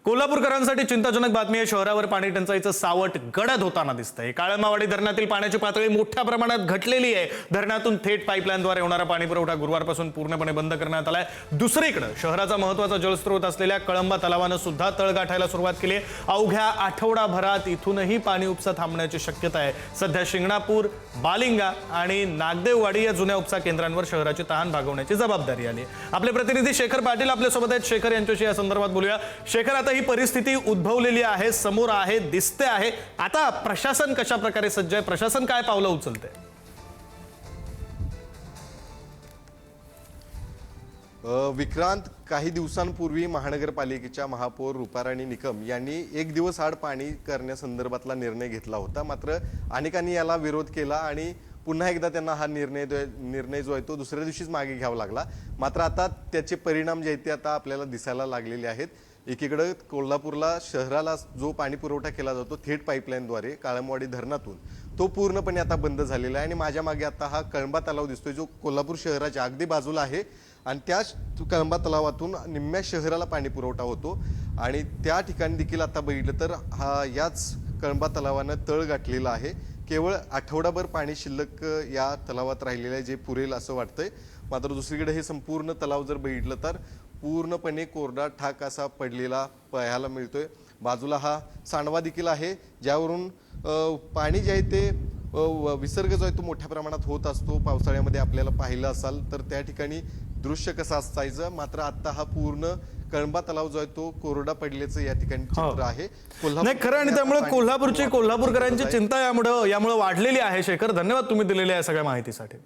कोल्हापूरकरांसाठी चिंताजनक बातमी आहे। शहरावर पाणी टंचाईचं सावट गडद होताना दिसतंय। काळमावाडी धरणातील पाण्याची पातळी मोठ्या प्रमाणात घटलेली आहे। धरणातून थेट पाईपलाईनद्वारे होणारा पाणी पुरवठा गुरुवारपासून पूर्णपणे बंद करण्यात आलाय। दुसरीकडे शहराचा महत्त्वाचा जलस्रोत असलेल्या कळंबा तलावानं सुद्धा तळ गाठायला सुरुवात केली आहे। अवघ्या आठवडाभरात इथूनही पाणी उपसा थांबण्याची शक्यता आहे। सध्या शिंगणापूर, बालिंगा आणि नागदेववाडी या जुन्या उपसा केंद्रांवर शहराची तहान भागवण्याची जबाबदारी आली आहे। आपले प्रतिनिधी शेखर पाटील आपल्या सोबत आहेत। शेखर यांच्याशी या संदर्भात बोलूया। शेखर, आता ही परिस्थिती उद्भवलेली आहे, समोर आहे, दिसते आहे, आता प्रशासन कशा प्रकारे सज्ज आहे? प्रशासन काय पावलं उचलते? विक्रांत, काही दिवसांपूर्वी महानगरपालिकेच्या महापौर रुपाराणी निकम यांनी एक दिवस आड पाणी करण्यासंदर्भातला निर्णय घेतला होता। मात्र अनेकांनी याला विरोध केला आणि पुन्हा एकदा त्यांना हा निर्णय जो आहे तो दुसऱ्या दिवशीच मागे घ्यावा लागला। मात्र आता त्याचे परिणाम जे आहेत ते आता आपल्याला दिसायला लागलेले आहेत। एकीकडे कोल्हापूरला शहराला जो पाणी पुरवठा केला जातो थेट पाईपलाईनद्वारे काळमवाडी धरणातून, तो पूर्णपणे आता बंद झालेला आहे। आणि माझ्या मागे आता हा कळंबा तलाव दिसतोय जो कोल्हापूर शहराच्या अगदी बाजूला आहे आणि त्याच कळंबा तलावातून निम्म्या शहराला पाणी पुरवठा होतो। आणि त्या ठिकाणी देखील आता बघितलं तर याच कळंबा तलावानं तळ गाठलेला आहे। केवळ आठवडाभर पाणी शिल्लक या तलावात राहिलेलं आहे, जे पुरेल असं वाटतंय। मात्र दुसरीकडे हे संपूर्ण तलाव जर बघितलं तर पूर्णपणे कोरडा ठाक असा पडलेला पाहायला मिळतोय। बाजूला हा सांडवा देखील आहे, ज्यावरून पाणी जे आहे ते विसर्ग जो आहे तो मोठ्या प्रमाणात होत असतो। पावसाळ्यामध्ये आपल्याला पाहिलं असाल तर त्या ठिकाणी दृश्य कसं असायचं। मात्र आता हा पूर्ण कळंबा तलाव जो आहे तो कोरडा पडल्याचं या ठिकाणी चित्र आहे। नाही खरं, आणि त्यामुळे कोल्हापूरकरांची चिंता यामुळे वाढलेली आहे। शेखर, धन्यवाद तुम्ही दिलेल्या या सगळ्या माहितीसाठी।